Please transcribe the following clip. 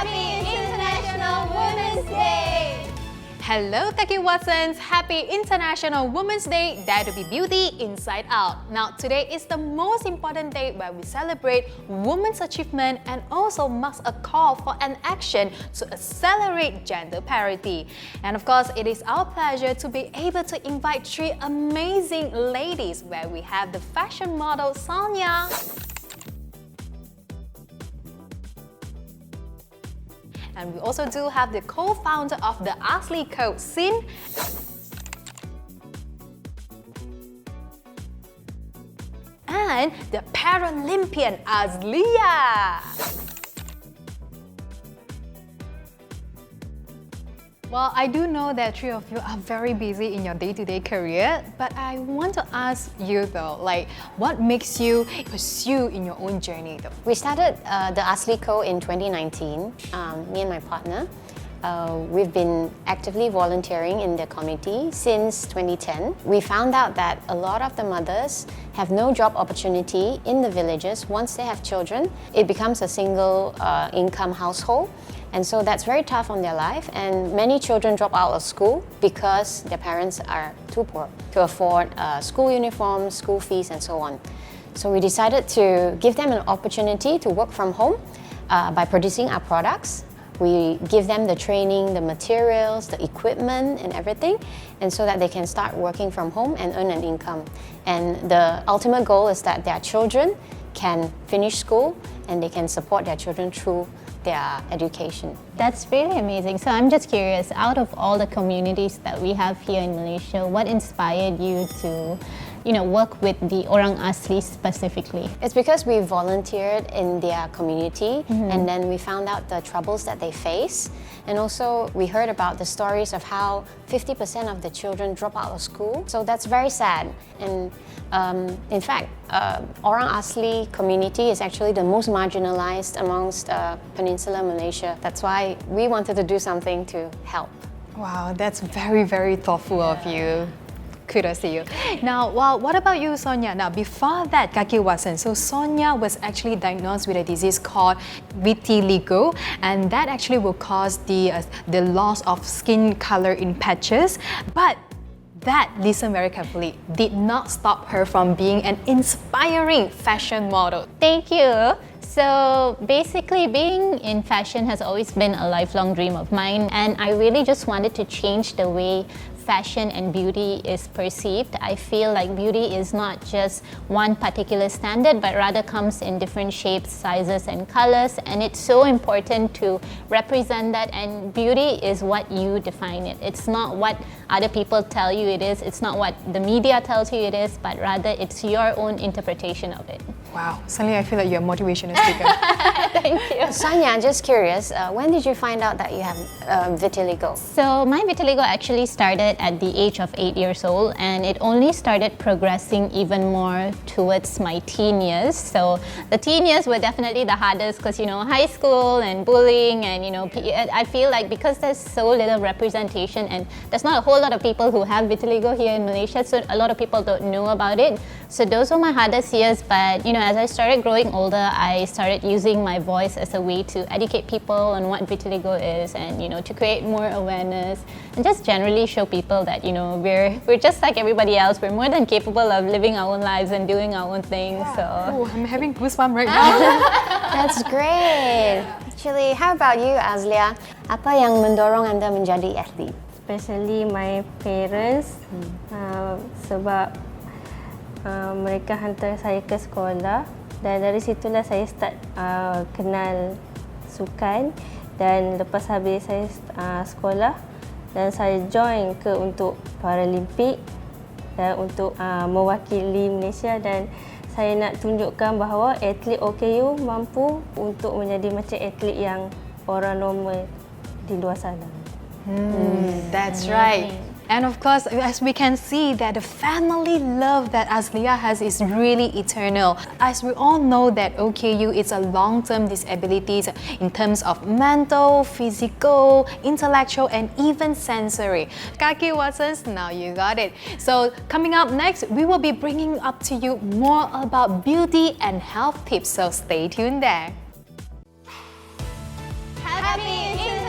Happy International Women's Day! Hello Kaki Watsons! Happy International Women's Day, Dare to be Beauty Inside Out. Now today is the most important day where we celebrate women's achievement and also marks a call for an action to accelerate gender parity. And of course, it is our pleasure to be able to invite three amazing ladies where we have the fashion model Sonia, and we also do have the co-founder of the Asli Co, Sin, and the Paralympian Azlia. Well, I do know that three of you are very busy in your day-to-day career, but I want to ask you though, what makes you pursue in your own journey though? We started the Asli Co in 2019, me and my partner. We've been actively volunteering in the community since 2010. We found out that a lot of the mothers have no job opportunity in the villages. Once they have children, it becomes a single income household. And so that's very tough on their life, and many children drop out of school because their parents are too poor to afford school uniforms, school fees, and so on. So we decided to give them an opportunity to work from home by producing our products. We give them the training, the materials, the equipment, and everything, and so that they can start working from home and earn an income. And the ultimate goal is that their children can finish school and they can support their children through their education. That's really amazing. So I'm just curious, out of all the communities that we have here in Malaysia, what inspired you to work with the Orang Asli specifically? It's because we volunteered in their community, and then we found out the troubles that they face. And also we heard about the stories of how 50% of the children drop out of school. So that's very sad. And in fact, Orang Asli community is actually the most marginalized amongst Peninsular Malaysia. That's why we wanted to do something to help. Wow, that's very, very thoughtful of you. Kudos to you. Now, what about you, Sonia? Now, before that, Kaki Watson, so Sonia was actually diagnosed with a disease called vitiligo, and that actually will cause the loss of skin color in patches. But that, listen very carefully, did not stop her from being an inspiring fashion model. Thank you. So basically, being in fashion has always been a lifelong dream of mine, and I really just wanted to change the way fashion and beauty is perceived. I feel like beauty is not just one particular standard, but rather comes in different shapes, sizes, and colors, and it's so important to represent that. And beauty is what you define it. It's not what other people tell you it is, it's not what the media tells you it is, but rather it's your own interpretation of it. Wow, suddenly I feel like you're a motivational speaker. Thank you. Sonia, just curious, when did you find out that you have vitiligo? So my vitiligo actually started at the age of 8 years old, and it only started progressing even more towards my teen years. So the teen years were definitely the hardest because high school and bullying, and I feel like because there's so little representation and there's not a whole lot of people who have vitiligo here in Malaysia, so a lot of people don't know about it. So those were my hardest years, but as I started growing older, I started using my voice as a way to educate people on what vitiligo is, and to create more awareness and just generally show people that we're just like everybody else. We're more than capable of living our own lives and doing our own thing. Yeah. So I'm having goosebumps right now. That's great. Actually, how about you, Azlia? Apa yang mendorong anda menjadi atlet? Especially my parents, sebab mereka hantar saya ke sekolah, dan dari situlah saya start kenal sukan. Dan lepas habis saya sekolah, dan saya join untuk Paralimpik dan untuk mewakili Malaysia, dan saya nak tunjukkan bahawa atlet OKU mampu untuk menjadi macam atlet yang orang normal di luar sana. That's right. And of course, as we can see that the family love that Azlia has is really eternal. As we all know that OKU is a long-term disabilities in terms of mental, physical, intellectual, and even sensory. Kaki Watsons, now you got it. So coming up next, we will be bringing up to you more about beauty and health tips. So stay tuned there. Happy International